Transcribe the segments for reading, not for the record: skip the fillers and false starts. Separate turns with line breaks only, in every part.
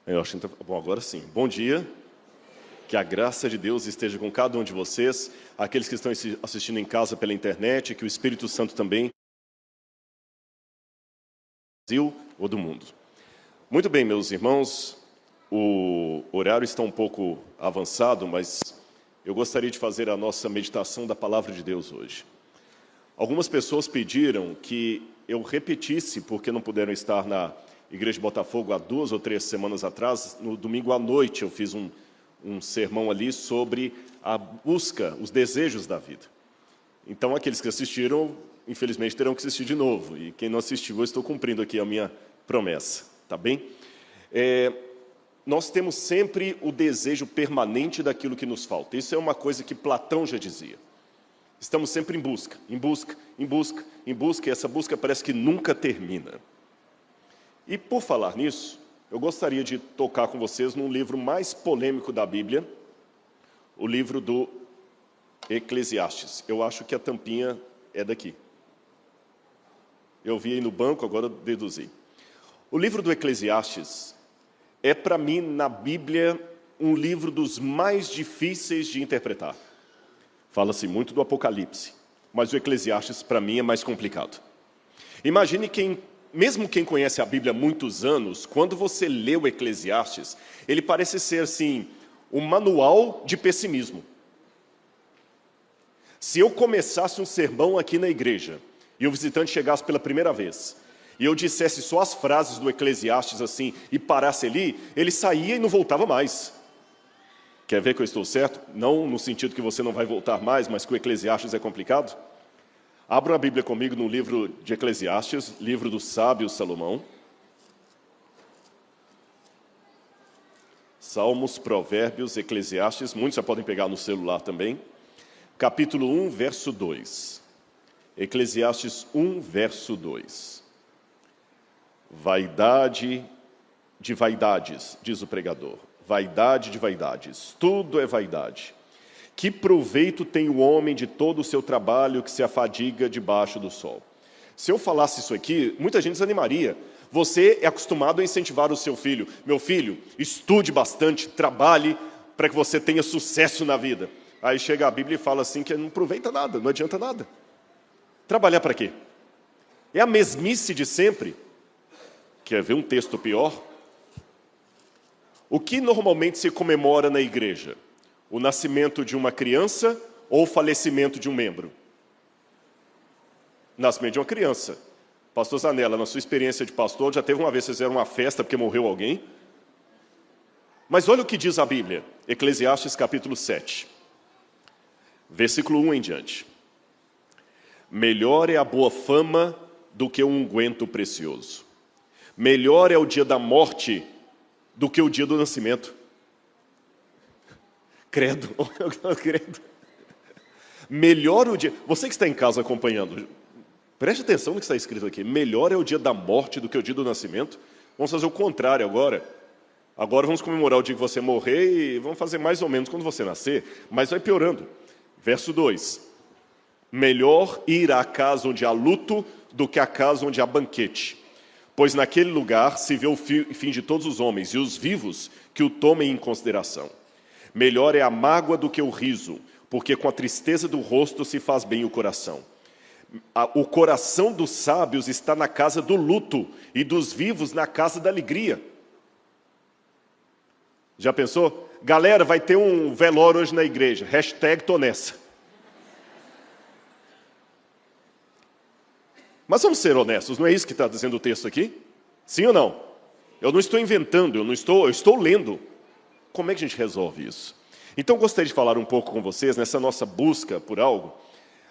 Eu acho que bom, agora sim. Bom dia. Que a graça de Deus esteja com cada um de vocês, aqueles que estão assistindo em casa pela internet, que o Espírito Santo também, do Brasil ou do mundo. Muito bem, meus irmãos, o horário está um pouco avançado, mas eu gostaria de fazer a nossa meditação da Palavra de Deus hoje. Algumas pessoas pediram que eu repetisse, porque não puderam estar na Igreja de Botafogo há 2 ou 3 semanas atrás. No domingo à noite eu fiz um sermão ali sobre a busca, os desejos da vida. Então, aqueles que assistiram, infelizmente, terão que assistir de novo. E quem não assistiu, eu estou cumprindo aqui a minha promessa, tá bem? Nós temos sempre o desejo permanente daquilo que nos falta. Isso é uma coisa que Platão já dizia. Estamos sempre em busca, em busca, em busca, em busca, e essa busca parece que nunca termina. E, por falar nisso, eu gostaria de tocar com vocês num livro mais polêmico da Bíblia, o livro do Eclesiastes. Eu acho que a tampinha é daqui. Eu vi aí no banco, agora deduzi. O livro do Eclesiastes é, para mim, na Bíblia, um livro dos mais difíceis de interpretar. Fala-se muito do Apocalipse, mas o Eclesiastes, para mim, é mais complicado. Imagine mesmo quem conhece a Bíblia há muitos anos, quando você lê o Eclesiastes, ele parece ser, assim, um manual de pessimismo. Se eu começasse um sermão aqui na igreja, e o visitante chegasse pela primeira vez, e eu dissesse só as frases do Eclesiastes assim, e parasse ali, ele saía e não voltava mais. Quer ver que eu estou certo? Não no sentido que você não vai voltar mais, mas que o Eclesiastes é complicado. Abra a Bíblia comigo no livro de Eclesiastes, livro do sábio Salomão. Salmos, Provérbios, Eclesiastes, muitos já podem pegar no celular também. Capítulo 1, verso 2. Eclesiastes 1, verso 2. Vaidade de vaidades, diz o pregador. Vaidade de vaidades, tudo é vaidade. Que proveito tem o homem de todo o seu trabalho que se afadiga debaixo do sol? Se eu falasse isso aqui, muita gente desanimaria. Você é acostumado a incentivar o seu filho. Meu filho, estude bastante, trabalhe para que você tenha sucesso na vida. Aí chega a Bíblia e fala assim que não aproveita nada, não adianta nada. Trabalhar para quê? É a mesmice de sempre. Quer ver um texto pior? O que normalmente se comemora na igreja? O nascimento de uma criança ou o falecimento de um membro? Nascimento de uma criança. Pastor Zanella, na sua experiência de pastor, já teve uma vez que fizeram uma festa porque morreu alguém? Mas olha o que diz a Bíblia, Eclesiastes capítulo 7, versículo 1 em diante. Melhor é a boa fama do que um unguento precioso. Melhor é o dia da morte do que o dia do nascimento. Credo, credo. Melhor o dia... Você que está em casa acompanhando, preste atenção no que está escrito aqui. Melhor é o dia da morte do que o dia do nascimento. Vamos fazer o contrário agora. Agora vamos comemorar o dia que você morrer e vamos fazer mais ou menos quando você nascer. Mas vai piorando. Verso 2. Melhor ir à casa onde há luto do que à casa onde há banquete. Pois naquele lugar se vê o fim de todos os homens e os vivos que o tomem em consideração. Melhor é a mágoa do que o riso, porque com a tristeza do rosto se faz bem o coração. O coração dos sábios está na casa do luto e dos vivos na casa da alegria. Já pensou? Galera, vai ter um velório hoje na igreja. #tô nessa. Mas vamos ser honestos, não é isso que está dizendo o texto aqui? Sim ou não? Eu não estou inventando, eu estou lendo. Como é que a gente resolve isso? Então, gostaria de falar um pouco com vocês, nessa nossa busca por algo,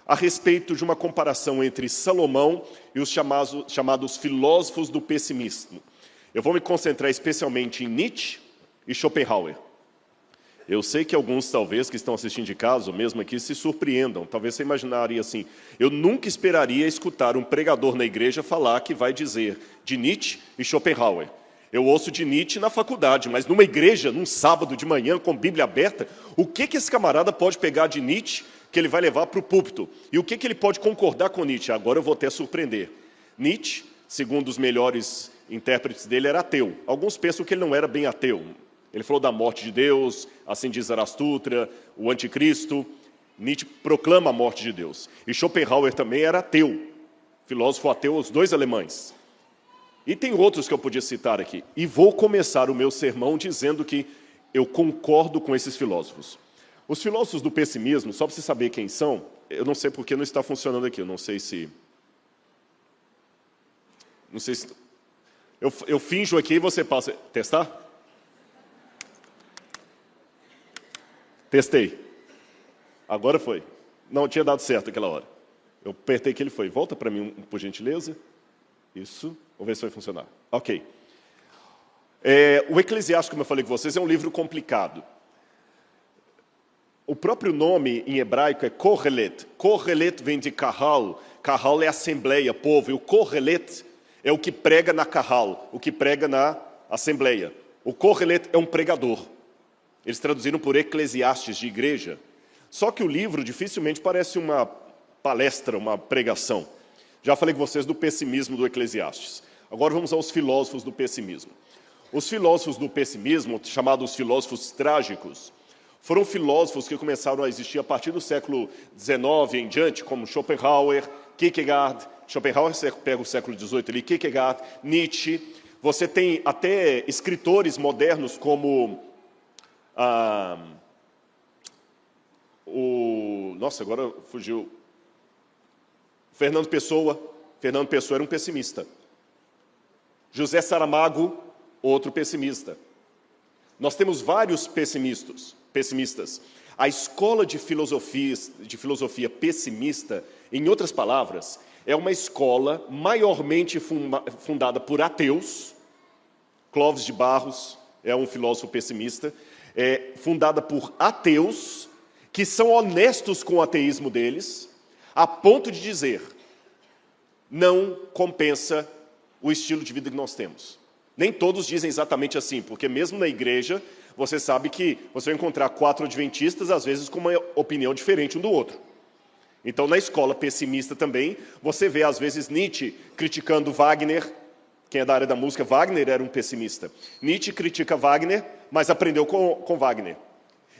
a respeito de uma comparação entre Salomão e os chamados filósofos do pessimismo. Eu vou me concentrar especialmente em Nietzsche e Schopenhauer. Eu sei que alguns, talvez, que estão assistindo de casa, ou mesmo aqui, se surpreendam. Talvez você imaginaria assim, eu nunca esperaria escutar um pregador na igreja falar que vai dizer de Nietzsche e Schopenhauer. Eu ouço de Nietzsche na faculdade, mas numa igreja, num sábado de manhã, com Bíblia aberta, o que esse camarada pode pegar de Nietzsche que ele vai levar para o púlpito? E o que ele pode concordar com Nietzsche? Agora eu vou até surpreender. Nietzsche, segundo os melhores intérpretes dele era ateu. Alguns pensam que ele não era bem ateu. Ele falou da morte de Deus, assim diz Zaratustra, o anticristo. Nietzsche proclama a morte de Deus. E Schopenhauer também era ateu, filósofo ateu, os dois alemães. E tem outros que eu podia citar aqui. E vou começar o meu sermão dizendo que eu concordo com esses filósofos. Os filósofos do pessimismo, só para você saber quem são, eu não sei porque não está funcionando aqui, eu não sei se... Eu finjo aqui e você passa... Testar? Testei. Agora foi. Não, tinha dado certo aquela hora. Eu apertei que ele foi. Volta para mim, por gentileza. Isso. Vamos ver se vai funcionar. Ok. O Eclesiastes, como eu falei com vocês, é um livro complicado. O próprio nome em hebraico é Kohelet. Kohelet vem de Kahal. Kahal é assembleia, povo. E o Kohelet é o que prega na Kahal, o que prega na assembleia. O Kohelet é um pregador. Eles traduziram por Eclesiastes, de igreja. Só que o livro dificilmente parece uma palestra, uma pregação. Já falei com vocês do pessimismo do Eclesiastes. Agora vamos aos filósofos do pessimismo. Os filósofos do pessimismo, chamados filósofos trágicos, foram filósofos que começaram a existir a partir do século XIX em diante, como Schopenhauer, Kierkegaard. Schopenhauer pega o século XVIII ali, Kierkegaard, Nietzsche. Você tem até escritores modernos como... Nossa, agora fugiu. Fernando Pessoa. Fernando Pessoa era um pessimista. José Saramago, outro pessimista. Nós temos vários pessimistas. A escola de filosofia pessimista, em outras palavras, é uma escola maiormente fundada por ateus. Clóvis de Barros é um filósofo pessimista. É fundada por ateus que são honestos com o ateísmo deles, a ponto de dizer, não compensa o estilo de vida que nós temos. Nem todos dizem exatamente assim, porque mesmo na igreja, você sabe que você vai encontrar 4 adventistas, às vezes com uma opinião diferente um do outro. Então, na escola pessimista também, você vê, às vezes, Nietzsche criticando Wagner. Quem é da área da música, Wagner era um pessimista. Nietzsche critica Wagner, mas aprendeu com Wagner.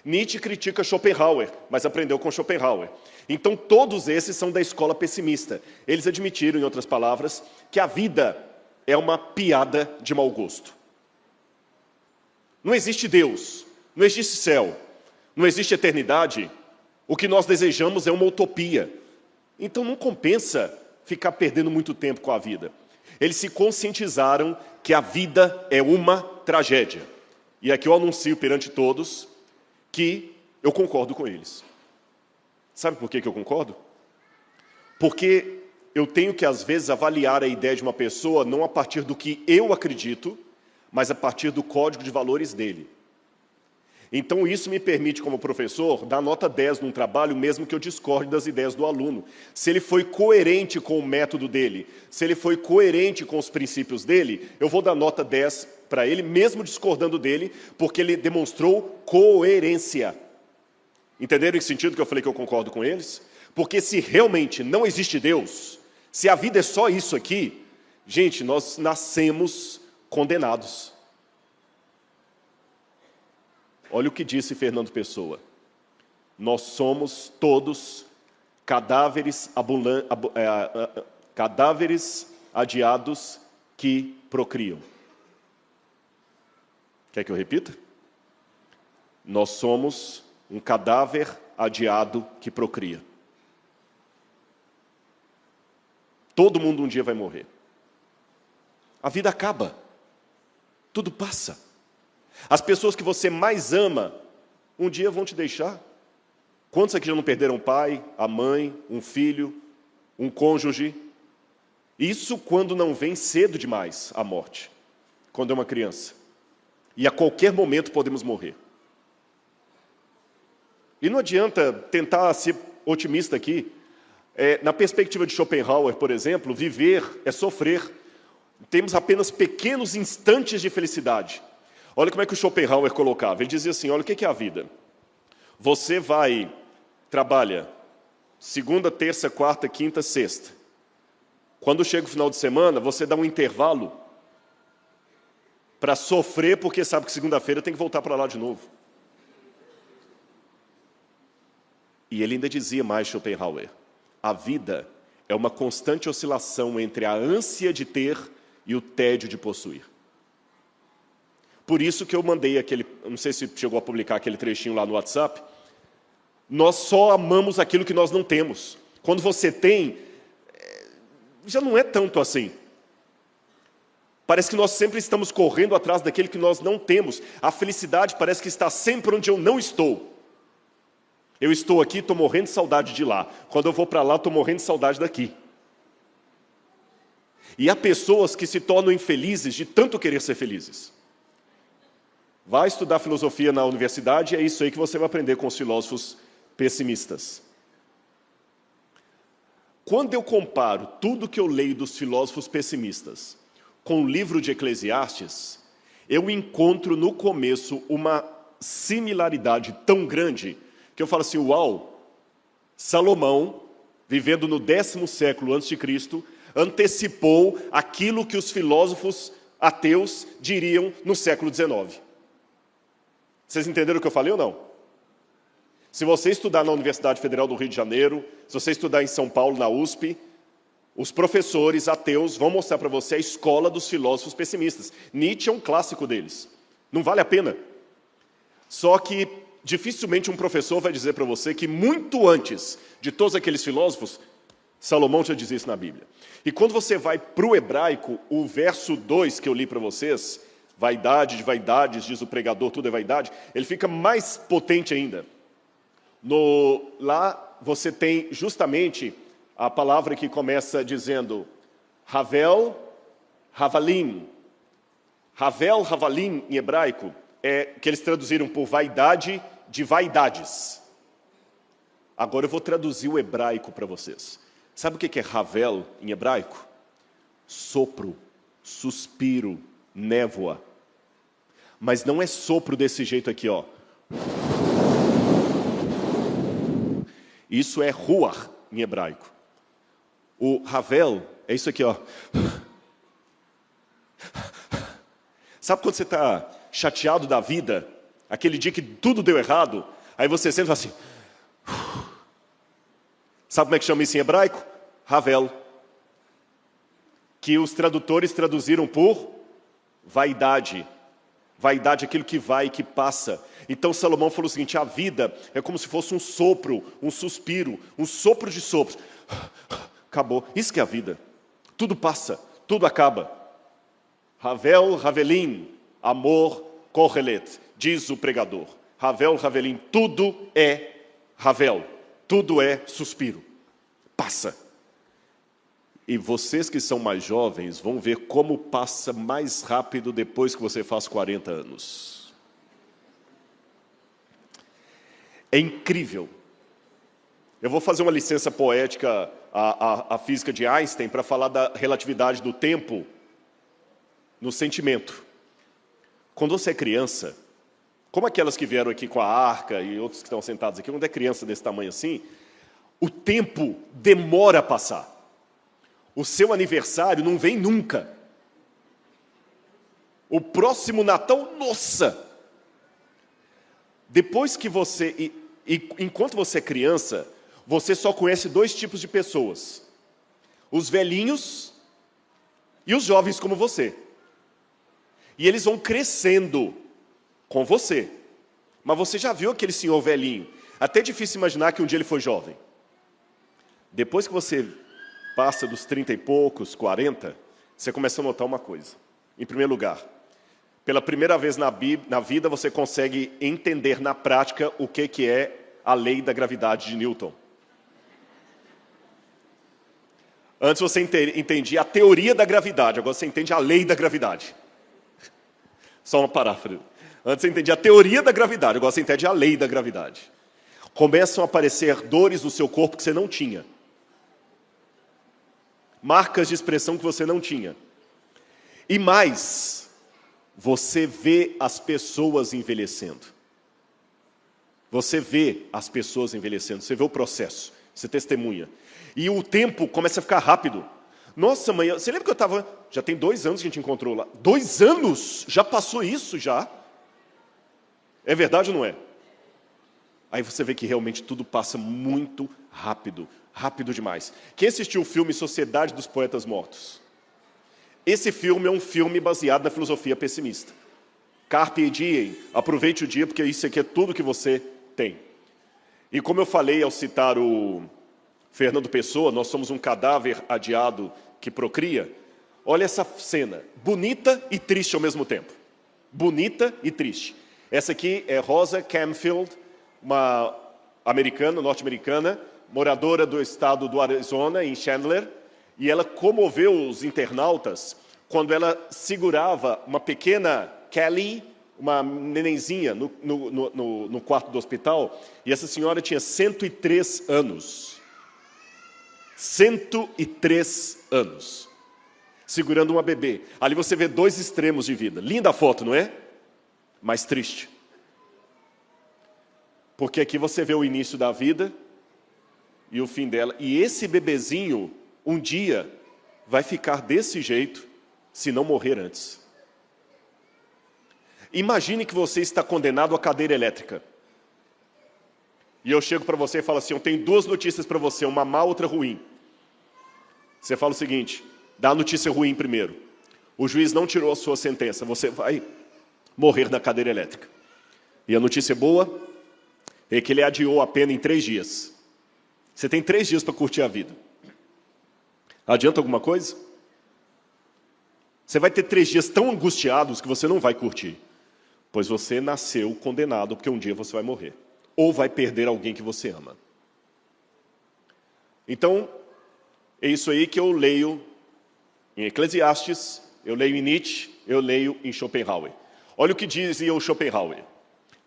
Nietzsche critica Schopenhauer, mas aprendeu com Schopenhauer. Então, todos esses são da escola pessimista. Eles admitiram, em outras palavras, que a vida é uma piada de mau gosto. Não existe Deus, não existe céu, não existe eternidade. O que nós desejamos é uma utopia. Então, não compensa ficar perdendo muito tempo com a vida. Eles se conscientizaram que a vida é uma tragédia. E aqui eu anuncio perante todos que eu concordo com eles. Sabe por que eu concordo? Porque eu tenho que, às vezes, avaliar a ideia de uma pessoa não a partir do que eu acredito, mas a partir do código de valores dele. Então, isso me permite, como professor, dar nota 10 num trabalho, mesmo que eu discorde das ideias do aluno. Se ele foi coerente com o método dele, se ele foi coerente com os princípios dele, eu vou dar nota 10 para ele, mesmo discordando dele, porque ele demonstrou coerência. Entenderam esse sentido que eu falei que eu concordo com eles? Porque se realmente não existe Deus, se a vida é só isso aqui, gente, nós nascemos condenados. Olha o que disse Fernando Pessoa. Nós somos todos cadáveres adiados que procriam. Quer que eu repita? Nós somos um cadáver adiado que procria. Todo mundo um dia vai morrer. A vida acaba. Tudo passa. As pessoas que você mais ama, um dia vão te deixar. Quantos aqui já não perderam o pai, a mãe, um filho, um cônjuge? Isso quando não vem cedo demais a morte, quando é uma criança. E a qualquer momento podemos morrer. E não adianta tentar ser otimista aqui. Na perspectiva de Schopenhauer, por exemplo, viver é sofrer. Temos apenas pequenos instantes de felicidade. Olha como é que o Schopenhauer colocava. Ele dizia assim, olha o que é a vida. Você trabalha segunda, terça, quarta, quinta, sexta. Quando chega o final de semana, você dá um intervalo para sofrer porque sabe que segunda-feira tem que voltar para lá de novo. E ele ainda dizia mais, Schopenhauer, a vida é uma constante oscilação entre a ânsia de ter e o tédio de possuir. Por isso que eu mandei aquele, não sei se chegou a publicar aquele trechinho lá no WhatsApp, nós só amamos aquilo que nós não temos. Quando você tem, já não é tanto assim. Parece que nós sempre estamos correndo atrás daquele que nós não temos. A felicidade parece que está sempre onde eu não estou. Eu estou aqui, estou morrendo de saudade de lá. Quando eu vou para lá, estou morrendo de saudade daqui. E há pessoas que se tornam infelizes de tanto querer ser felizes. Vai estudar filosofia na universidade, é isso aí que você vai aprender com os filósofos pessimistas. Quando eu comparo tudo que eu leio dos filósofos pessimistas com o livro de Eclesiastes, eu encontro no começo uma similaridade tão grande que eu falo assim, uau, Salomão, vivendo no 10º século a.C., antecipou aquilo que os filósofos ateus diriam no século XIX. Vocês entenderam o que eu falei ou não? Se você estudar na Universidade Federal do Rio de Janeiro, se você estudar em São Paulo, na USP, os professores ateus vão mostrar para você a escola dos filósofos pessimistas. Nietzsche é um clássico deles. Não vale a pena. Só que dificilmente um professor vai dizer para você que muito antes de todos aqueles filósofos, Salomão já diz isso na Bíblia. E quando você vai para o hebraico, o verso 2 que eu li para vocês, vaidade de vaidades, diz o pregador, tudo é vaidade, ele fica mais potente ainda. Lá você tem justamente a palavra que começa dizendo Havel, Havalim. Havel, Havalim, em hebraico, é que eles traduziram por vaidade de vaidades. Agora eu vou traduzir o hebraico para vocês. Sabe o que é Havel em hebraico? Sopro, suspiro, névoa. Mas não é sopro desse jeito aqui, ó. Isso é ruach em hebraico. O Havel é isso aqui, ó. Sabe quando você está chateado da vida? Aquele dia que tudo deu errado, aí você sente assim. Sabe como é que chama isso em hebraico? Havel. Que os tradutores traduziram por vaidade. Vaidade é aquilo que vai e que passa. Então Salomão falou o seguinte, a vida é como se fosse um sopro, um suspiro, um sopro de sopro. Acabou. Isso que é a vida. Tudo passa, tudo acaba. Havel, Havelim, amor, Kohelet, diz o pregador. Havel, Havelim, tudo é Havel. Tudo é suspiro. Passa. E vocês que são mais jovens vão ver como passa mais rápido depois que você faz 40 anos. É incrível. Eu vou fazer uma licença poética à física de Einstein para falar da relatividade do tempo no sentimento. Quando você é criança, como aquelas que vieram aqui com a arca e outros que estão sentados aqui, quando é criança desse tamanho assim, o tempo demora a passar. O seu aniversário não vem nunca. O próximo Natal, nossa! Depois que você, enquanto você é criança, você só conhece 2 tipos de pessoas. Os velhinhos e os jovens como você. E eles vão crescendo com você. Mas você já viu aquele senhor velhinho? Até é difícil imaginar que um dia ele foi jovem. Depois que você passa dos 30 e poucos, 40, você começa a notar uma coisa. Em primeiro lugar, pela primeira vez na vida, você consegue entender na prática o que é a lei da gravidade de Newton. Antes você entendia a teoria da gravidade, agora você entende a lei da gravidade. Só uma paráfrase. Antes você entendia a teoria da gravidade, agora você entende a lei da gravidade. Começam a aparecer dores no seu corpo que você não tinha. Marcas de expressão que você não tinha. E mais, você vê as pessoas envelhecendo. Você vê as pessoas envelhecendo, você vê o processo, você testemunha. E o tempo começa a ficar rápido. Nossa, mãe, você lembra que eu estava... Já tem 2 anos que a gente encontrou lá. 2 anos? Já passou isso, já? É verdade ou não é? Aí você vê que realmente tudo passa muito rápido. Rápido demais. Quem assistiu o filme Sociedade dos Poetas Mortos? Esse filme é um filme baseado na filosofia pessimista. Carpe diem, aproveite o dia, porque isso aqui é tudo que você tem. E como eu falei ao citar o Fernando Pessoa, nós somos um cadáver adiado que procria. Olha essa cena, bonita e triste ao mesmo tempo. Bonita e triste. Essa aqui é Rosa Camfield, uma americana, norte-americana, moradora do estado do Arizona, em Chandler, e ela comoveu os internautas quando ela segurava uma pequena Kelly, uma nenenzinha, no quarto do hospital, e essa senhora tinha 103 anos. 103 anos. Segurando uma bebê. Ali você vê 2 extremos de vida. Linda a foto, não é? Mas triste. Porque aqui você vê o início da vida e o fim dela. E esse bebezinho, um dia, vai ficar desse jeito, se não morrer antes. Imagine que você está condenado à cadeira elétrica. E eu chego para você e falo assim, eu tenho 2 notícias para você, uma má, outra ruim. Você fala o seguinte, dá a notícia ruim primeiro. O juiz não tirou a sua sentença, você vai morrer na cadeira elétrica. E a notícia boa é que ele adiou a pena em 3 dias. Você tem 3 dias para curtir a vida. Adianta alguma coisa? Você vai ter 3 dias tão angustiados que você não vai curtir. Pois você nasceu condenado, porque um dia você vai morrer. Ou vai perder alguém que você ama. Então, é isso aí que eu leio em Eclesiastes, eu leio em Nietzsche, eu leio em Schopenhauer. Olha o que dizia o Schopenhauer.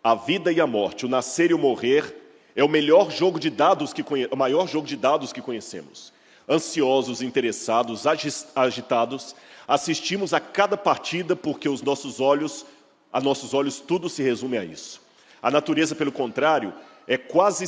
A vida e a morte, o nascer e o morrer, é o maior jogo de dados que conhecemos. Ansiosos, interessados, agitados, assistimos a cada partida porque a nossos olhos tudo se resume a isso. A natureza, pelo contrário, que é quase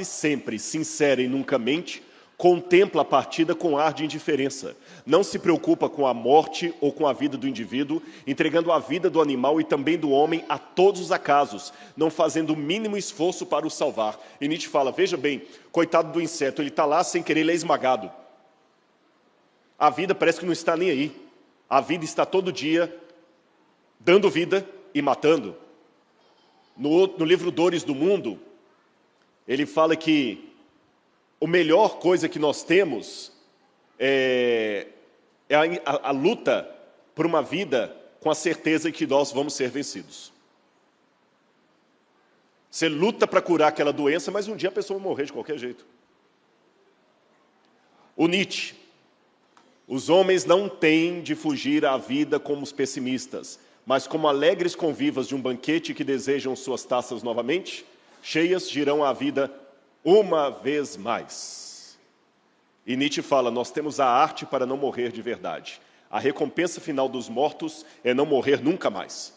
sempre sincera e nunca mente, contempla a partida com ar de indiferença. Não se preocupa com a morte ou com a vida do indivíduo, entregando a vida do animal e também do homem a todos os acasos, não fazendo o mínimo esforço para o salvar. E Nietzsche fala, veja bem, coitado do inseto, ele está lá sem querer, ele é esmagado. A vida parece que não está nem aí. A vida está todo dia dando vida e matando. No livro Dores do Mundo, ele fala que a melhor coisa que nós temos é a luta por uma vida com a certeza que nós vamos ser vencidos. Você luta para curar aquela doença, mas um dia a pessoa vai morrer de qualquer jeito. O Nietzsche. Os homens não têm de fugir à vida como os pessimistas, mas como alegres convivas de um banquete que desejam suas taças novamente, cheias girão a vida uma vez mais. E Nietzsche fala, nós temos a arte para não morrer de verdade. A recompensa final dos mortos é não morrer nunca mais.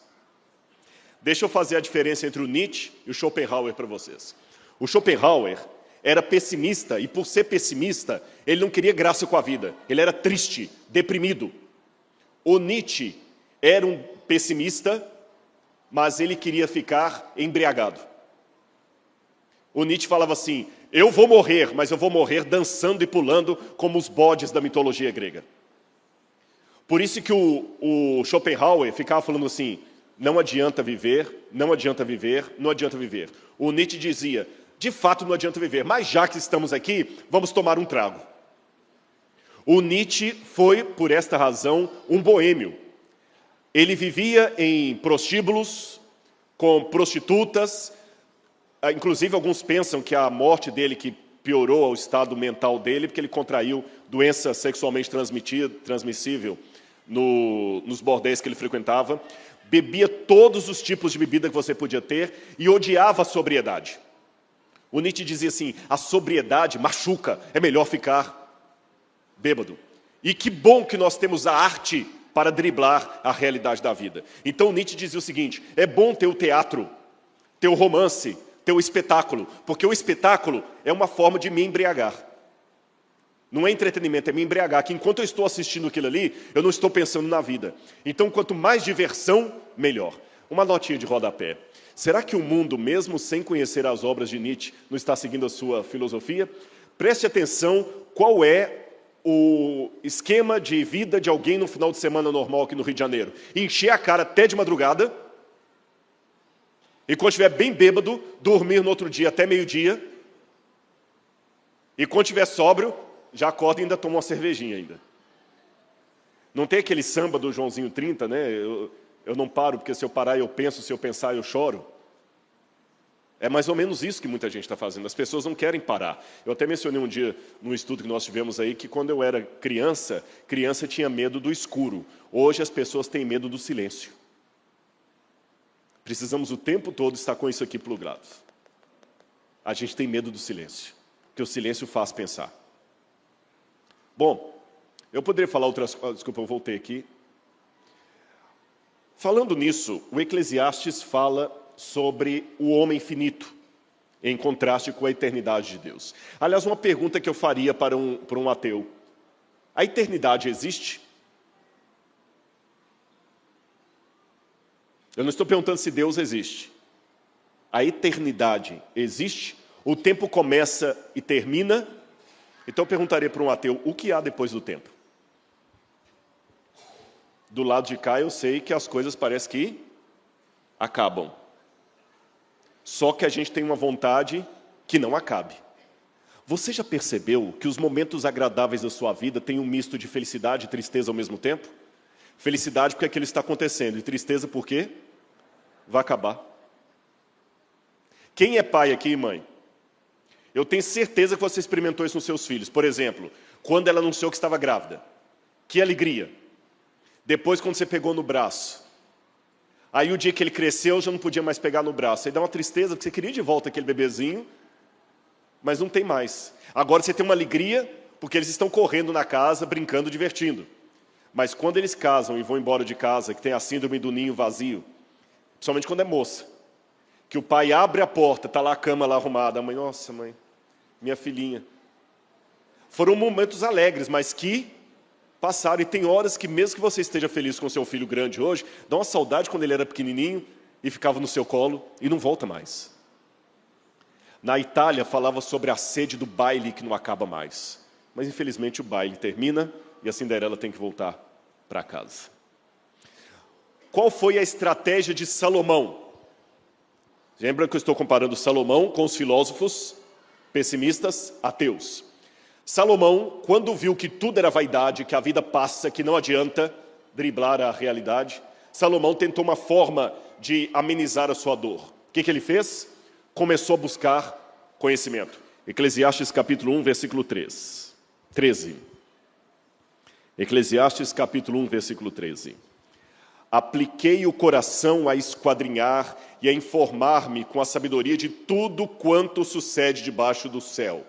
Deixa eu fazer a diferença entre o Nietzsche e o Schopenhauer para vocês. O Schopenhauer era pessimista, e por ser pessimista, ele não queria graça com a vida. Ele era triste, deprimido. O Nietzsche era um pessimista, mas ele queria ficar embriagado. O Nietzsche falava assim, eu vou morrer, mas eu vou morrer dançando e pulando como os bodes da mitologia grega. Por isso que o Schopenhauer ficava falando assim, não adianta viver, não adianta viver, não adianta viver. O Nietzsche dizia, de fato não adianta viver, mas já que estamos aqui, vamos tomar um trago. O Nietzsche foi, por esta razão, um boêmio. Ele vivia em prostíbulos, com prostitutas, inclusive alguns pensam que a morte dele que piorou o estado mental dele, porque ele contraiu doença sexualmente transmissível nos bordéis que ele frequentava, bebia todos os tipos de bebida que você podia ter e odiava a sobriedade. O Nietzsche dizia assim, a sobriedade machuca, é melhor ficar bêbado. E que bom que nós temos a arte para driblar a realidade da vida. Então Nietzsche dizia o seguinte, é bom ter o teatro, ter o romance, ter o espetáculo, porque o espetáculo é uma forma de me embriagar. Não é entretenimento, é me embriagar, que enquanto eu estou assistindo aquilo ali, eu não estou pensando na vida. Então, quanto mais diversão, melhor. Uma notinha de rodapé. Será que o mundo, mesmo sem conhecer as obras de Nietzsche, não está seguindo a sua filosofia? Preste atenção qual é o esquema de vida de alguém no final de semana normal aqui no Rio de Janeiro. Encher a cara até de madrugada, e quando estiver bem bêbado, dormir no outro dia até meio-dia, e quando estiver sóbrio, já acorda e ainda toma uma cervejinha ainda. Não tem aquele samba do Joãozinho 30, né? Eu não paro, porque se eu parar eu penso, se eu pensar eu choro. É mais ou menos isso que muita gente está fazendo. As pessoas não querem parar. Eu até mencionei um dia, num estudo que nós tivemos aí, que quando eu era criança tinha medo do escuro. Hoje as pessoas têm medo do silêncio. Precisamos o tempo todo estar com isso aqui plugado. A gente tem medo do silêncio, porque o silêncio faz pensar. Bom, eu poderia falar outras coisas. Desculpa, eu voltei aqui. Falando nisso, o Eclesiastes fala sobre o homem finito, em contraste com a eternidade de Deus. Aliás, uma pergunta que eu faria para um ateu. A eternidade existe? Eu não estou perguntando se Deus existe. A eternidade existe? O tempo começa e termina? Então eu perguntaria para um ateu, o que há depois do tempo? Do lado de cá eu sei que as coisas parecem que acabam. Só que a gente tem uma vontade que não acabe. Você já percebeu que os momentos agradáveis da sua vida têm um misto de felicidade e tristeza ao mesmo tempo? Felicidade porque aquilo está acontecendo, e tristeza porque vai acabar. Quem é pai aqui, mãe? Eu tenho certeza que você experimentou isso nos seus filhos. Por exemplo, quando ela anunciou que estava grávida. Que alegria. Depois, quando você pegou no braço. Aí, o dia que ele cresceu, já não podia mais pegar no braço. Aí dá uma tristeza, porque você queria de volta aquele bebezinho, mas não tem mais. Agora você tem uma alegria, porque eles estão correndo na casa, brincando, divertindo. Mas quando eles casam e vão embora de casa, que tem a síndrome do ninho vazio, principalmente quando é moça, que o pai abre a porta, está lá a cama lá arrumada, a mãe, nossa mãe, minha filhinha. Foram momentos alegres, mas que passaram, e tem horas que mesmo que você esteja feliz com seu filho grande hoje, dá uma saudade quando ele era pequenininho e ficava no seu colo e não volta mais. Na Itália falava sobre a sede do baile que não acaba mais, mas infelizmente o baile termina e a Cinderela tem que voltar para casa. Qual foi a estratégia de Salomão? Lembra que eu estou comparando Salomão com os filósofos pessimistas ateus. Salomão, quando viu que tudo era vaidade, que a vida passa, que não adianta driblar a realidade, Salomão tentou uma forma de amenizar a sua dor. O que ele fez? Começou a buscar conhecimento. Eclesiastes capítulo 1, versículo 13. Eclesiastes capítulo 1, versículo 13. Apliquei o coração a esquadrinhar e a informar-me com a sabedoria de tudo quanto sucede debaixo do céu.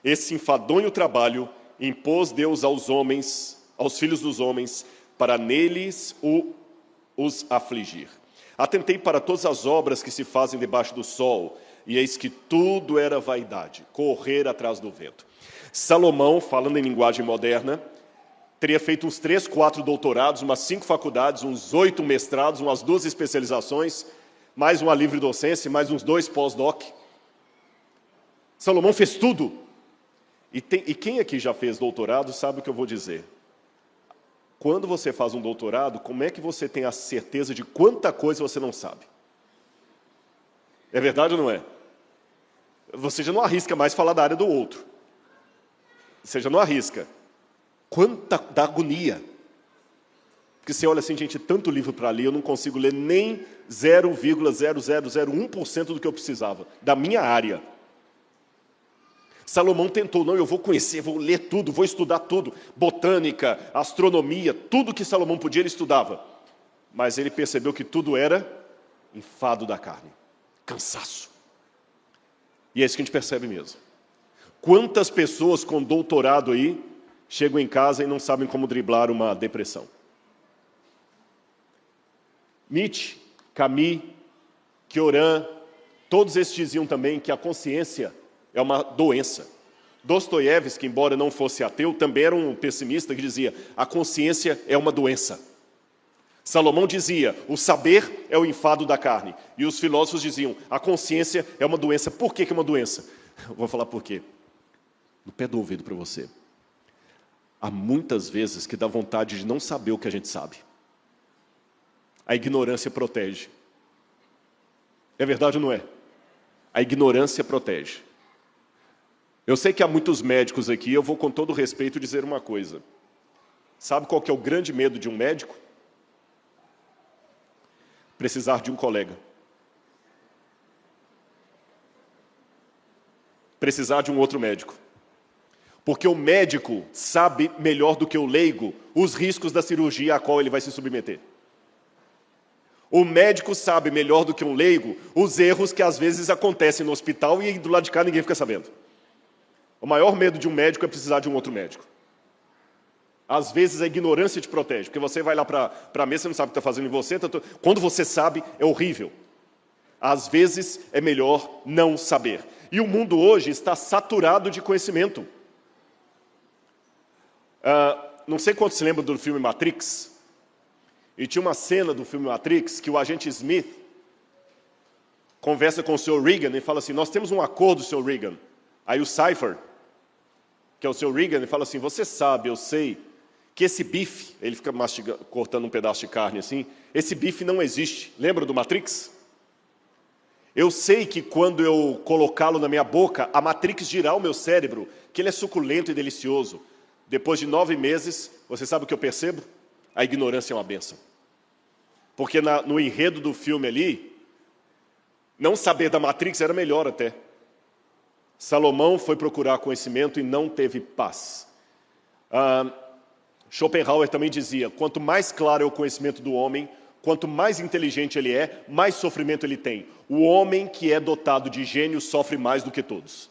Esse enfadonho trabalho impôs Deus aos homens, aos filhos dos homens, para neles os afligir. Atentei para todas as obras que se fazem debaixo do sol, e eis que tudo era vaidade, correr atrás do vento. Salomão, falando em linguagem moderna, teria feito uns 3, 4 doutorados, umas 5 faculdades, uns 8 mestrados, umas 2 especializações, mais uma livre docência, mais uns 2 pós-doc. Salomão fez tudo. E quem aqui já fez doutorado sabe o que eu vou dizer. Quando você faz um doutorado, como é que você tem a certeza de quanta coisa você não sabe? É verdade ou não é? Você já não arrisca mais falar da área do outro. Você já não arrisca. Quanta da agonia. Porque você olha assim, gente, tanto livro para ler, eu não consigo ler nem 0,0001% do que eu precisava, da minha área. Salomão tentou, não, eu vou conhecer, vou ler tudo, vou estudar tudo, botânica, astronomia, tudo que Salomão podia, ele estudava. Mas ele percebeu que tudo era enfado da carne, cansaço. E é isso que a gente percebe mesmo. Quantas pessoas com doutorado aí chegam em casa e não sabem como driblar uma depressão? Nietzsche, Camus, Cioran, Todos esses diziam também que a consciência é uma doença. Dostoiévski, embora não fosse ateu, também era um pessimista que dizia: a consciência é uma doença. Salomão dizia: o saber é o enfado da carne. E os filósofos diziam: a consciência é uma doença. Por que é uma doença? Eu vou falar por quê. No pé do ouvido para você. Há muitas vezes que dá vontade de não saber o que a gente sabe. A ignorância protege. É verdade ou não é? A ignorância protege. Eu sei que há muitos médicos aqui, eu vou com todo respeito dizer uma coisa. Sabe qual que é o grande medo de um médico? Precisar de um colega. Precisar de um outro médico. Porque o médico sabe melhor do que o leigo os riscos da cirurgia a qual ele vai se submeter. O médico sabe melhor do que um leigo os erros que às vezes acontecem no hospital e do lado de cá ninguém fica sabendo. O maior medo de um médico é precisar de um outro médico. Às vezes a ignorância te protege, porque você vai lá para a mesa, você não sabe o que está fazendo em você. Quando você sabe, é horrível. Às vezes é melhor não saber. E o mundo hoje está saturado de conhecimento. Não sei quantos se lembram do filme Matrix. E tinha uma cena do filme Matrix que o agente Smith conversa com o Sr. Reagan e fala assim: nós temos um acordo, Sr. Reagan. Aí o Cypher, que é o Sr. Reagan, ele fala assim: você sabe, eu sei, que esse bife, ele fica cortando um pedaço de carne assim, esse bife não existe. Lembra do Matrix? Eu sei que quando eu colocá-lo na minha boca, a Matrix dirá o meu cérebro que ele é suculento e delicioso. Depois de 9 meses, você sabe o que eu percebo? A ignorância é uma bênção. Porque no enredo do filme ali, não saber da Matrix era melhor até. Salomão foi procurar conhecimento e não teve paz. Schopenhauer também dizia: quanto mais claro é o conhecimento do homem, quanto mais inteligente ele é, mais sofrimento ele tem. O homem que é dotado de gênio sofre mais do que todos.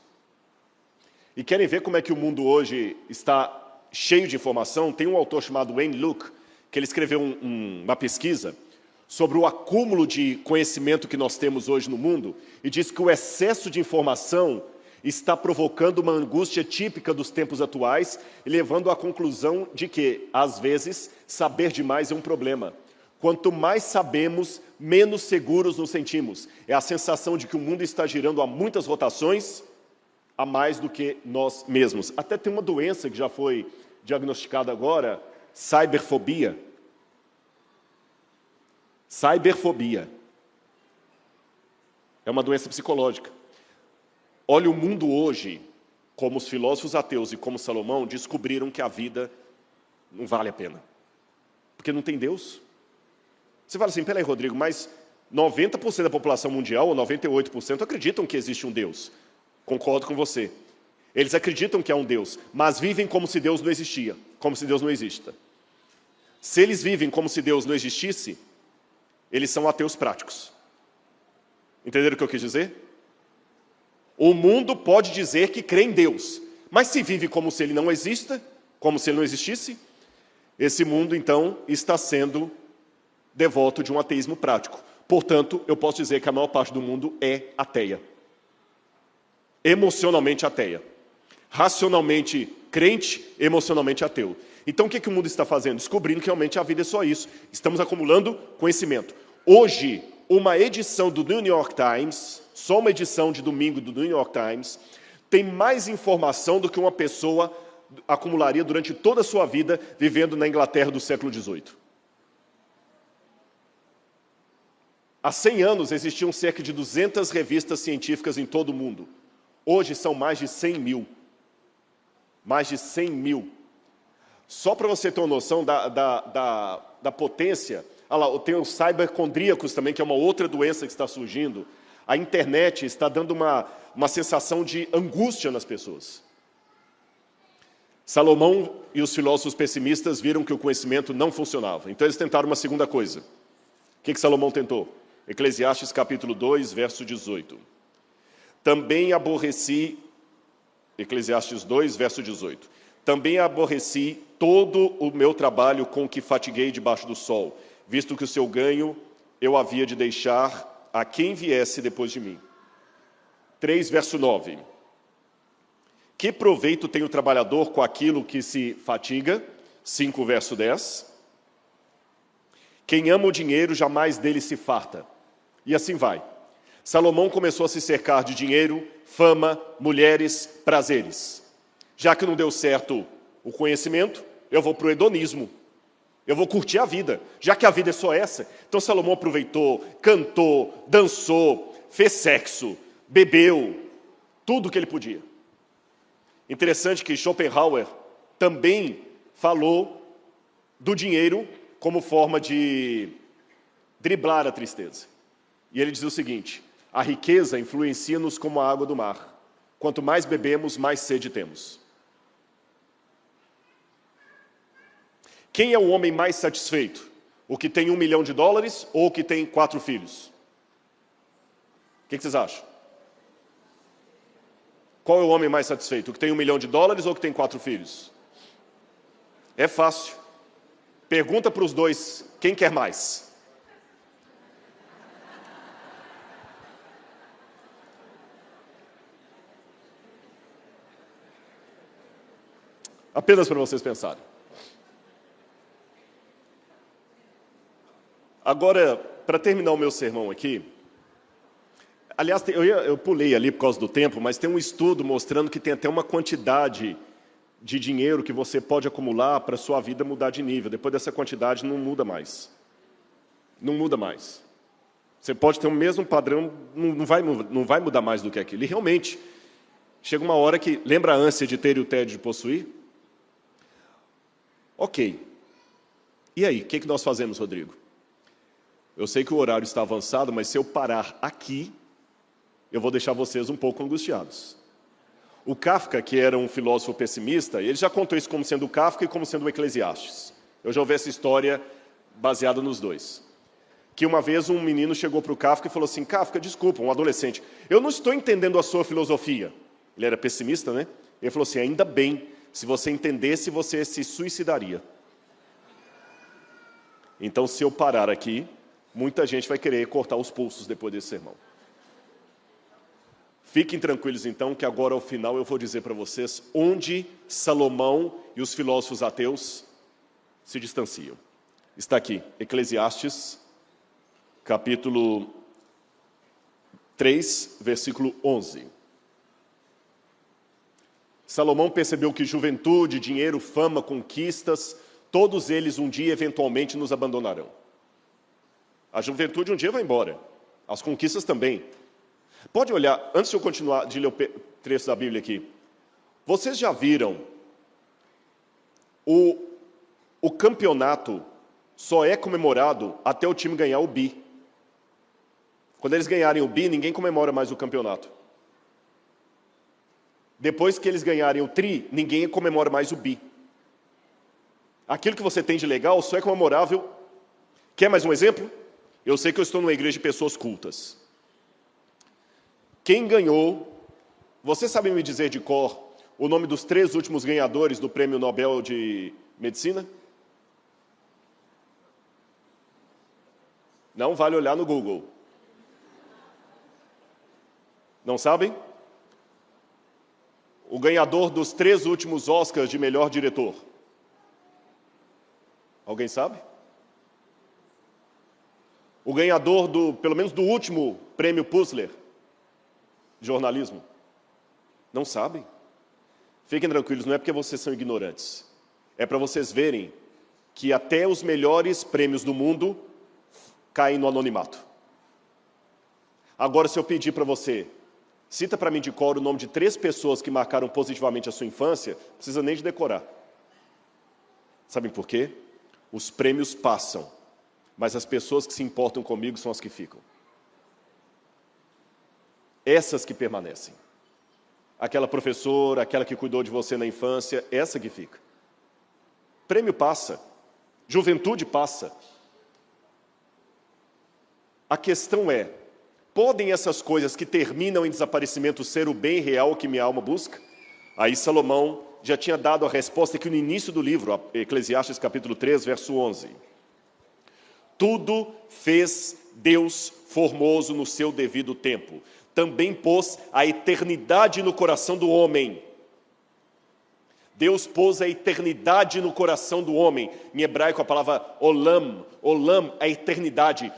E querem ver como é que o mundo hoje está cheio de informação? Tem um autor chamado Wayne Luke, que ele escreveu uma pesquisa sobre o acúmulo de conhecimento que nós temos hoje no mundo, e diz que o excesso de informação está provocando uma angústia típica dos tempos atuais e levando à conclusão de que, às vezes, saber demais é um problema. Quanto mais sabemos, menos seguros nos sentimos. É a sensação de que o mundo está girando a muitas rotações, a mais do que nós mesmos. Até tem uma doença que já foi diagnosticada agora, cyberfobia. Cyberfobia. É uma doença psicológica. Olha o mundo hoje, como os filósofos ateus e como Salomão descobriram que a vida não vale a pena. Porque não tem Deus. Você fala assim: peraí, Rodrigo, mas 90% da população mundial, ou 98%, acreditam que existe um Deus. Concordo com você. Eles acreditam que há um Deus, mas vivem como se Deus não existia, como se Deus não exista. Se eles vivem como se Deus não existisse, eles são ateus práticos. Entenderam o que eu quis dizer? O mundo pode dizer que crê em Deus, mas se vive como se ele não exista, como se ele não existisse, esse mundo, então, está sendo devoto de um ateísmo prático. Portanto, eu posso dizer que a maior parte do mundo é ateia. Emocionalmente ateia. Racionalmente crente, emocionalmente ateu. Então, o que o mundo está fazendo? Descobrindo que realmente a vida é só isso. Estamos acumulando conhecimento. Hoje, uma edição do New York Times, só uma edição de domingo do New York Times, tem mais informação do que uma pessoa acumularia durante toda a sua vida vivendo na Inglaterra do século XVIII. Há 100 anos existiam cerca de 200 revistas científicas em todo o mundo. Hoje são mais de 100 mil. Mais de 100 mil. Só para você ter uma noção da potência, olha lá, tem os cibercondríacos também, que é uma outra doença que está surgindo. A internet está dando uma sensação de angústia nas pessoas. Salomão e os filósofos pessimistas viram que o conhecimento não funcionava. Então eles tentaram uma segunda coisa. O que Salomão tentou? Eclesiastes capítulo 2, verso 18. Também aborreci, Eclesiastes 2, verso 18. Também aborreci todo o meu trabalho com que fatiguei debaixo do sol, visto que o seu ganho eu havia de deixar a quem viesse depois de mim. 3, verso 9. Que proveito tem o trabalhador com aquilo que se fatiga? 5, verso 10. Quem ama o dinheiro jamais dele se farta. E assim vai. Salomão começou a se cercar de dinheiro, fama, mulheres, prazeres. Já que não deu certo o conhecimento, eu vou para o hedonismo. Eu vou curtir a vida, já que a vida é só essa. Então Salomão aproveitou, cantou, dançou, fez sexo, bebeu, tudo que ele podia. Interessante que Schopenhauer também falou do dinheiro como forma de driblar a tristeza. E ele diz o seguinte: a riqueza influencia-nos como a água do mar. Quanto mais bebemos, mais sede temos. Quem é o homem mais satisfeito? O que tem $1 milhão ou o que tem 4 filhos? O que vocês acham? Qual é o homem mais satisfeito? O que tem $1 milhão ou o que tem 4 filhos? É fácil. Pergunta para os dois, quem quer mais? Apenas para vocês pensarem. Agora, para terminar o meu sermão aqui, aliás, eu pulei ali por causa do tempo, mas tem um estudo mostrando que tem até uma quantidade de dinheiro que você pode acumular para a sua vida mudar de nível. Depois dessa quantidade não muda mais. Não muda mais. Você pode ter o mesmo padrão, não vai mudar mais do que aquilo. E realmente, chega uma hora que, lembra a ânsia de ter e o tédio de possuir? Ok. E aí, o que nós fazemos, Rodrigo? Eu sei que o horário está avançado, mas se eu parar aqui, eu vou deixar vocês um pouco angustiados. O Kafka, que era um filósofo pessimista, ele já contou isso como sendo o Kafka e como sendo o Eclesiastes. Eu já ouvi essa história baseada nos dois. Que uma vez um menino chegou para o Kafka e falou assim: Kafka, desculpa, um adolescente, eu não estou entendendo a sua filosofia. Ele era pessimista, né? Ele falou assim: ainda bem, se você entendesse, você se suicidaria. Então, se eu parar aqui, muita gente vai querer cortar os pulsos depois desse sermão. Fiquem tranquilos, então, que agora, ao final, eu vou dizer para vocês onde Salomão e os filósofos ateus se distanciam. Está aqui, Eclesiastes, capítulo 3, versículo 11. Salomão percebeu que juventude, dinheiro, fama, conquistas, todos eles um dia, eventualmente, nos abandonarão. A juventude um dia vai embora, as conquistas também. Pode olhar, antes de eu continuar de ler o trecho da Bíblia aqui, vocês já viram o campeonato só é comemorado até o time ganhar o bi. Quando eles ganharem o bi, ninguém comemora mais o campeonato. Depois que eles ganharem o tri, ninguém comemora mais o bi. Aquilo que você tem de legal só é comemorável. Quer mais um exemplo? Eu sei que eu estou numa igreja de pessoas cultas. Quem ganhou, vocês sabem me dizer de cor o nome dos 3 últimos ganhadores do Prêmio Nobel de Medicina? Não vale olhar no Google. Não sabem? O ganhador dos 3 últimos Oscars de melhor diretor. Alguém sabe? O ganhador pelo menos do último prêmio Pulitzer de jornalismo. Não sabem? Fiquem tranquilos, não é porque vocês são ignorantes. É para vocês verem que até os melhores prêmios do mundo caem no anonimato. Agora, se eu pedir para você, cita para mim de cor o nome de 3 pessoas que marcaram positivamente a sua infância, não precisa nem de decorar. Sabem por quê? Os prêmios passam, mas as pessoas que se importam comigo são as que ficam. Essas que permanecem. Aquela professora, aquela que cuidou de você na infância, essa que fica. Prêmio passa. Juventude passa. A questão é, podem essas coisas que terminam em desaparecimento ser o bem real que minha alma busca? Aí Salomão já tinha dado a resposta aqui no início do livro, Eclesiastes capítulo 3, verso 11. Tudo fez Deus formoso no seu devido tempo. também pôs a eternidade no coração do homem. Deus pôs a eternidade no coração do homem. Em hebraico a palavra olam. Olam é a eternidade,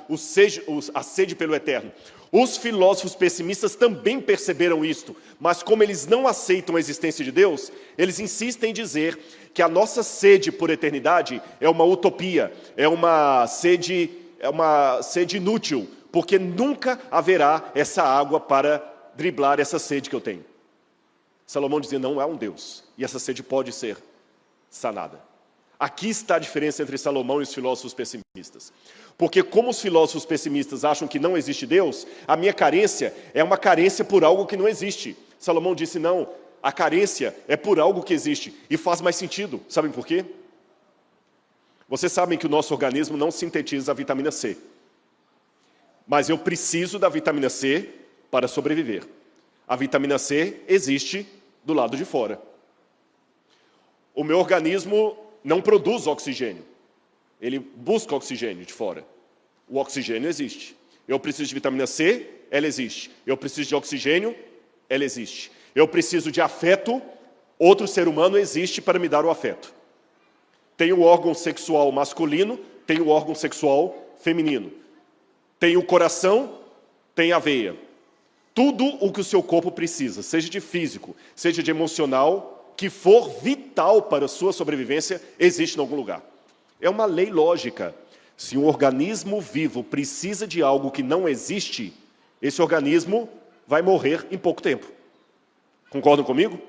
a sede pelo eterno. Os filósofos pessimistas também perceberam isto, mas como eles não aceitam a existência de Deus, eles insistem em dizer que a nossa sede por eternidade é uma utopia, é uma sede inútil, porque nunca haverá essa água para driblar essa sede que eu tenho. Salomão dizia, não há um Deus, e essa sede pode ser sanada. Aqui está a diferença entre Salomão e os filósofos pessimistas. Porque como os filósofos pessimistas acham que não existe Deus, a minha carência é uma carência por algo que não existe. Salomão disse, não, a carência é por algo que existe, e faz mais sentido. Sabem por quê? Vocês sabem que o nosso organismo não sintetiza a vitamina C. Mas eu preciso da vitamina C para sobreviver. A vitamina C existe do lado de fora. O meu organismo não produz oxigênio. Ele busca oxigênio de fora. O oxigênio existe. Eu preciso de vitamina C, ela existe. Eu preciso de oxigênio, ela existe. Eu preciso de afeto, outro ser humano existe para me dar o afeto. Tem o órgão sexual masculino, tem o órgão sexual feminino. Tem o coração, tem a veia. Tudo o que o seu corpo precisa, seja de físico, seja de emocional, que for vital para a sua sobrevivência, existe em algum lugar. É uma lei lógica. Se um organismo vivo precisa de algo que não existe, esse organismo vai morrer em pouco tempo. Concordam comigo?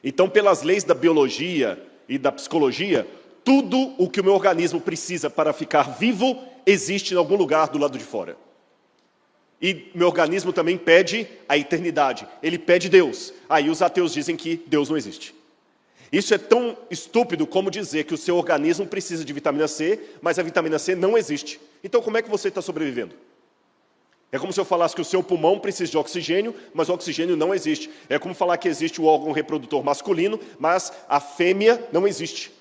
Então, pelas leis da biologia e da psicologia, tudo o que o meu organismo precisa para ficar vivo, existe em algum lugar do lado de fora. E meu organismo também pede a eternidade. Ele pede Deus. Aí os ateus dizem que Deus não existe. Isso é tão estúpido como dizer que o seu organismo precisa de vitamina C, mas a vitamina C não existe. Então como é que você está sobrevivendo? É como se eu falasse que o seu pulmão precisa de oxigênio, mas o oxigênio não existe. É como falar que existe o órgão reprodutor masculino, mas a fêmea não existe.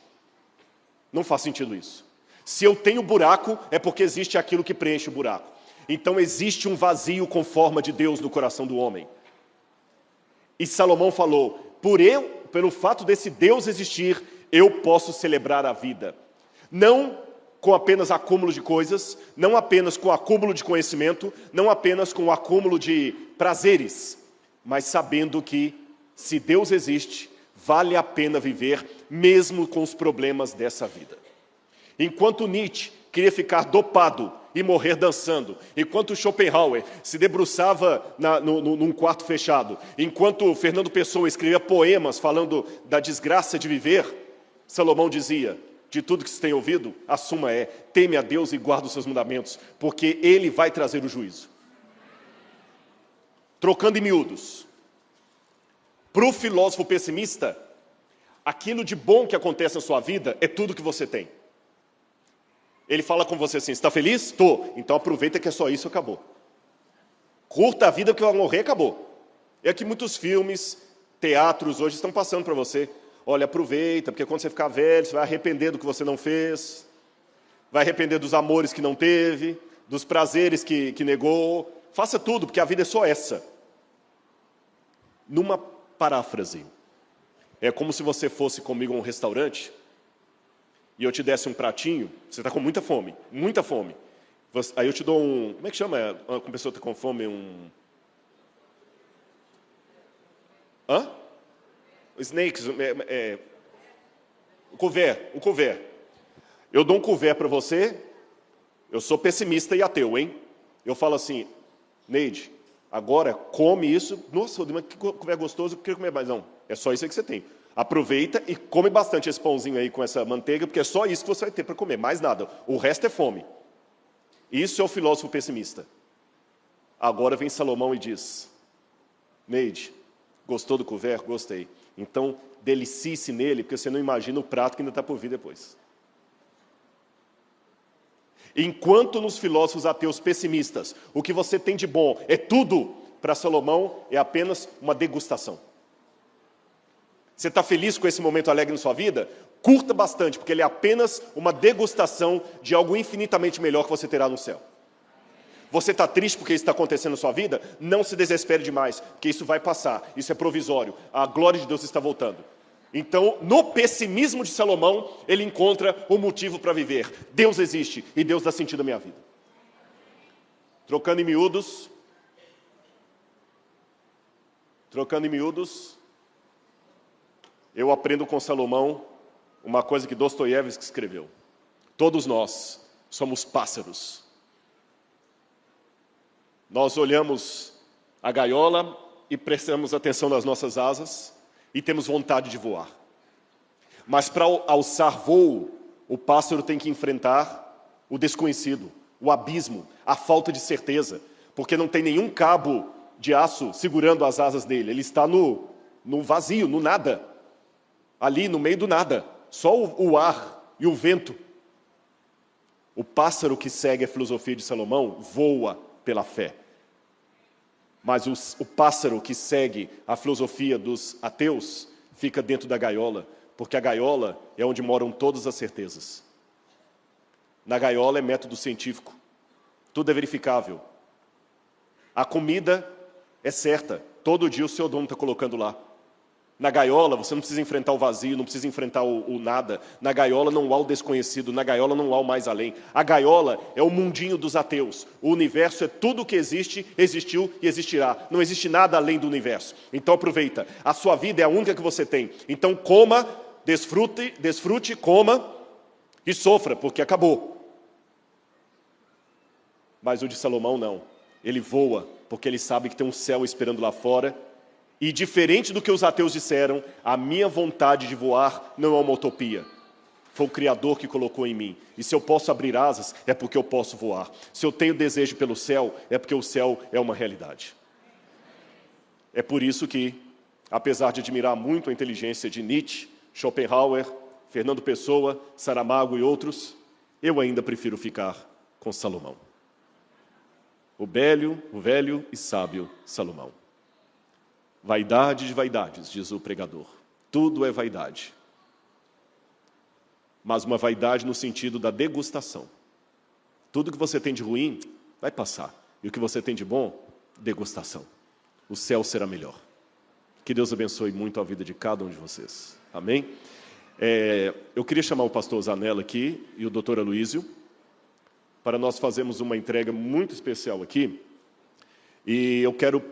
Não faz sentido isso. Se eu tenho buraco, é porque existe aquilo que preenche o buraco. Então existe um vazio com forma de Deus no coração do homem. E Salomão falou, pelo fato desse Deus existir, eu posso celebrar a vida. Não com apenas acúmulo de coisas, não apenas com acúmulo de conhecimento, não apenas com acúmulo de prazeres, mas sabendo que, se Deus existe, vale a pena viver, mesmo com os problemas dessa vida. Enquanto Nietzsche queria ficar dopado e morrer dançando, enquanto Schopenhauer se debruçava num quarto fechado, enquanto Fernando Pessoa escrevia poemas falando da desgraça de viver, Salomão dizia, de tudo que se tem ouvido, a suma é, teme a Deus e guarda os seus mandamentos, porque Ele vai trazer o juízo. Trocando em miúdos, para o filósofo pessimista, aquilo de bom que acontece na sua vida é tudo que você tem. Ele fala com você assim, está feliz? Estou. Então aproveita que é só isso, acabou. Curta a vida que vai morrer, acabou. É que muitos filmes, teatros hoje estão passando para você. Olha, aproveita, porque quando você ficar velho, você vai arrepender do que você não fez, vai arrepender dos amores que não teve, dos prazeres que negou. Faça tudo, porque a vida é só essa. Numa paráfrase, é como se você fosse comigo a um restaurante e eu te desse um pratinho, você está com muita fome. Aí eu te dou um... Como é que chama quando a pessoa está com fome? Snakes. Um couvert. Eu dou um couvert para você, eu sou pessimista e ateu, hein? Eu falo assim, Neide, agora come isso. Nossa, que couvert gostoso, eu queria comer mais. Não, é só isso aí que você tem. Aproveita e come bastante esse pãozinho aí com essa manteiga, porque é só isso que você vai ter para comer, mais nada. O resto é fome. Isso é o filósofo pessimista. Agora vem Salomão e diz, Neide, gostou do couvert? Gostei. Então, delicie-se nele, porque você não imagina o prato que ainda está por vir depois. Enquanto nos filósofos ateus pessimistas, o que você tem de bom é tudo, para Salomão é apenas uma degustação. Você está feliz com esse momento alegre na sua vida? Curta bastante, porque ele é apenas uma degustação de algo infinitamente melhor que você terá no céu. Você está triste porque isso está acontecendo na sua vida? Não se desespere demais, porque isso vai passar, isso é provisório, a glória de Deus está voltando. Então, no pessimismo de Salomão, ele encontra o motivo para viver. Deus existe e Deus dá sentido à minha vida. Trocando em miúdos, eu aprendo com Salomão uma coisa que Dostoiévski escreveu. Todos nós somos pássaros. Nós olhamos a gaiola e prestamos atenção nas nossas asas e temos vontade de voar. Mas para alçar voo, o pássaro tem que enfrentar o desconhecido, o abismo, a falta de certeza, porque não tem nenhum cabo de aço segurando as asas dele. Ele está no vazio, no nada, ali no meio do nada, só o ar e o vento. O pássaro que segue a filosofia de Salomão voa pela fé. Mas o pássaro que segue a filosofia dos ateus fica dentro da gaiola, porque a gaiola é onde moram todas as certezas. Na gaiola é método científico, tudo é verificável. A comida é certa, todo dia o seu dono está colocando lá. Na gaiola você não precisa enfrentar o vazio, não precisa enfrentar o nada. Na gaiola não há o desconhecido, na gaiola não há o mais além. A gaiola é o mundinho dos ateus. O universo é tudo o que existe, existiu e existirá. Não existe nada além do universo. Então aproveita, a sua vida é a única que você tem. Então coma, desfrute, coma e sofra, porque acabou. Mas o de Salomão não. Ele voa, porque ele sabe que tem um céu esperando lá fora. E diferente do que os ateus disseram, a minha vontade de voar não é uma utopia. Foi o Criador que colocou em mim. E se eu posso abrir asas, é porque eu posso voar. Se eu tenho desejo pelo céu, é porque o céu é uma realidade. É por isso que, apesar de admirar muito a inteligência de Nietzsche, Schopenhauer, Fernando Pessoa, Saramago e outros, eu ainda prefiro ficar com Salomão. O velho e sábio Salomão. Vaidade de vaidades, diz o pregador. Tudo é vaidade. Mas uma vaidade no sentido da degustação. Tudo que você tem de ruim vai passar. E o que você tem de bom, degustação. O céu será melhor. Que Deus abençoe muito a vida de cada um de vocês. Amém? Eu queria chamar o pastor Zanella aqui e o doutor Aloísio para nós fazermos uma entrega muito especial aqui. E eu quero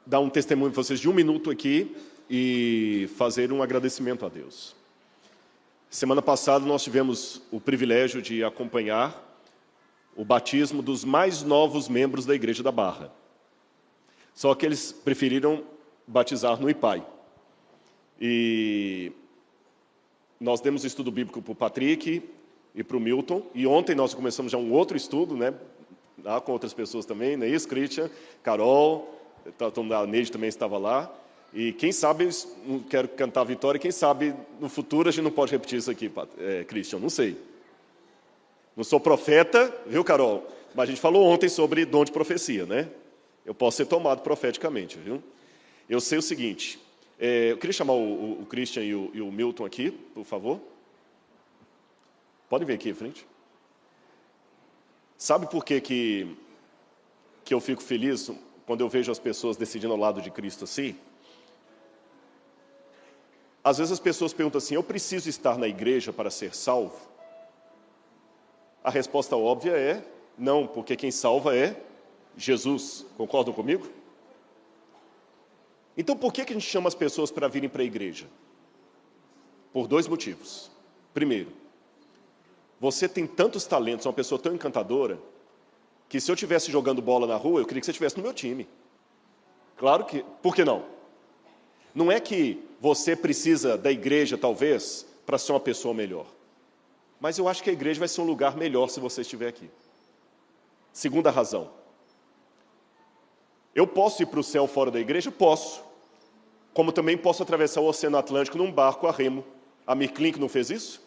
dar um testemunho para vocês de 1 minuto aqui e fazer um agradecimento a Deus. Semana passada nós tivemos o privilégio de acompanhar o batismo dos mais novos membros da Igreja da Barra. Só que eles preferiram batizar no IPAI. E nós demos estudo bíblico para o Patrick e para o Milton. E ontem nós começamos já um outro estudo, né? Lá com outras pessoas também, né? Isso, Christian, Carol, a Neide também estava lá. E quem sabe, não quero cantar a vitória, quem sabe no futuro a gente não pode repetir isso aqui, Christian, não sei. Não sou profeta, viu, Carol? Mas a gente falou ontem sobre dom de profecia, né? Eu posso ser tomado profeticamente, viu? Eu sei o seguinte, eu queria chamar o Christian e o Milton aqui, por favor. Podem vir aqui à frente. Sabe por que eu fico feliz quando eu vejo as pessoas decidindo ao lado de Cristo assim? Às vezes as pessoas perguntam assim, eu preciso estar na igreja para ser salvo? A resposta óbvia é, não, porque quem salva é Jesus. Concordam comigo? Então por que a gente chama as pessoas para virem para a igreja? Por 2 motivos. Primeiro, você tem tantos talentos, uma pessoa tão encantadora, que se eu estivesse jogando bola na rua, eu queria que você estivesse no meu time. Claro que... Por que não? Não é que você precisa da igreja, talvez, para ser uma pessoa melhor. Mas eu acho que a igreja vai ser um lugar melhor se você estiver aqui. Segunda razão. Eu posso ir para o céu fora da igreja? Posso. Como também posso atravessar o Oceano Atlântico num barco a remo. A Mirklink não fez isso?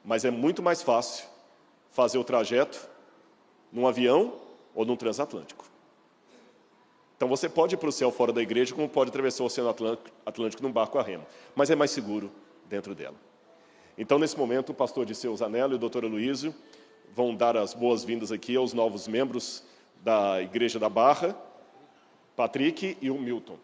Mas é muito mais fácil fazer o trajeto num avião ou num transatlântico. Então você pode ir para o céu fora da igreja, como pode atravessar o Oceano Atlântico num barco a remo. Mas é mais seguro dentro dela. Então, nesse momento, o pastor Disseu Zanella e o doutor Aloísio vão dar as boas-vindas aqui aos novos membros da Igreja da Barra, Patrick e o Milton.